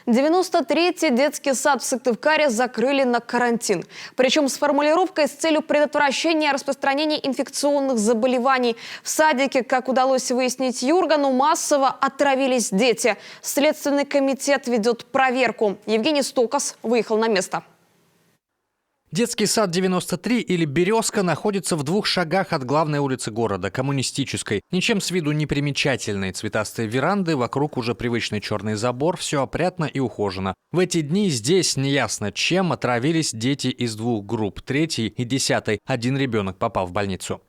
93-й детский сад в Сыктывкаре закрыли на карантин. Причем с формулировкой с целью предотвращения распространения инфекционных заболеваний. В садике, как удалось выяснить Юргану, массово отравились дети. Следственный комитет ведет проверку. Евгений Стокас выехал на место. Детский сад 93 или «Березка» находится в 2 шагах от главной улицы города, Коммунистической. Ничем с виду не примечательные цветастые веранды, вокруг уже привычный черный забор, все опрятно и ухожено. В эти дни здесь неясно, чем отравились дети из 2 групп, 3-й и 10-й. Один ребенок попал в больницу.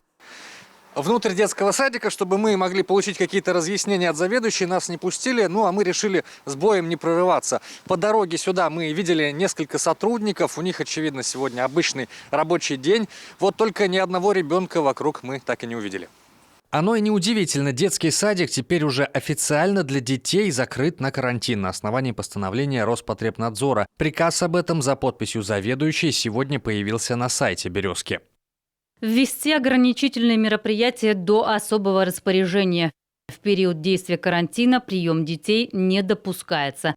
Внутрь детского садика, чтобы мы могли получить какие-то разъяснения от заведующей, нас не пустили, а мы решили с боем не прорываться. По дороге сюда мы видели несколько сотрудников, у них, очевидно, сегодня обычный рабочий день. Вот только ни одного ребенка вокруг мы так и не увидели. Оно и неудивительно, детский садик теперь уже официально для детей закрыт на карантин на основании постановления Роспотребнадзора. Приказ об этом за подписью заведующей сегодня появился на сайте «Березки». Ввести ограничительные мероприятия до особого распоряжения. В период действия карантина прием детей не допускается.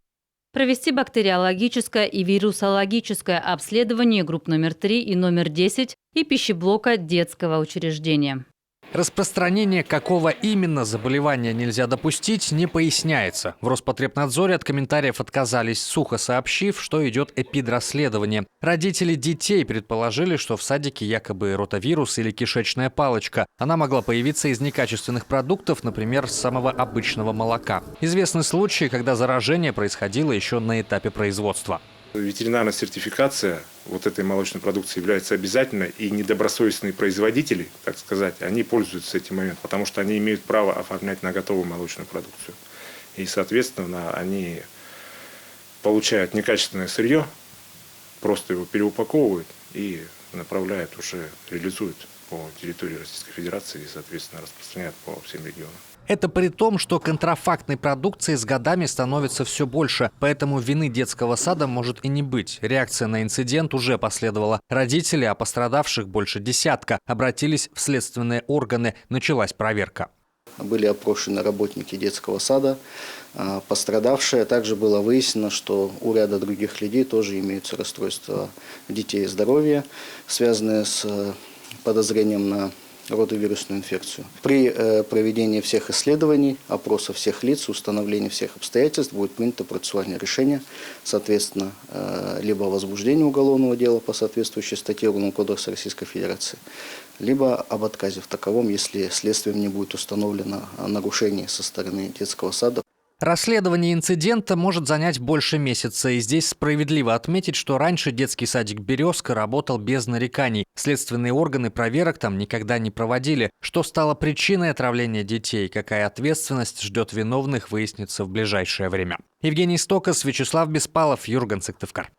Провести бактериологическое и вирусологическое обследование групп номер 3 и номер 10 и пищеблока детского учреждения. Распространение какого именно заболевания нельзя допустить, не поясняется. В Роспотребнадзоре от комментариев отказались, сухо сообщив, что идет эпидрасследование. Родители детей предположили, что в садике якобы ротавирус или кишечная палочка. Она могла появиться из некачественных продуктов, например, с самого обычного молока. Известны случаи, когда заражение происходило еще на этапе производства. Ветеринарная сертификация вот этой молочной продукции является обязательной, и недобросовестные производители, так сказать, они пользуются этим моментом, потому что они имеют право оформлять на готовую молочную продукцию. И, соответственно, они получают некачественное сырье, просто его переупаковывают и направляют уже, реализуют по территории Российской Федерации и, соответственно, распространяют по всем регионам. Это при том, что контрафактной продукции с годами становится все больше, поэтому вины детского сада может и не быть. Реакция на инцидент уже последовала. Родители, а пострадавших больше десятка, обратились в следственные органы. Началась проверка. Были опрошены работники детского сада, пострадавшие. Также было выяснено, что у ряда других людей тоже имеются расстройства детей и здоровья, связанные с подозрением на ротавирусную инфекцию. При проведении всех исследований, опроса всех лиц, установления всех обстоятельств будет принято процессуальное решение, соответственно, либо о возбуждении уголовного дела по соответствующей статье Уголовного кодекса Российской Федерации, либо об отказе в таковом, если следствием не будет установлено нарушение со стороны детского сада. Расследование инцидента может занять больше месяца. И здесь справедливо отметить, что раньше детский садик «Березка» работал без нареканий. Следственные органы проверок там никогда не проводили. Что стало причиной отравления детей, какая ответственность ждет виновных, выяснится в ближайшее время. Евгений Стокас, Вячеслав Беспалов, Юрган, Сыктывкар.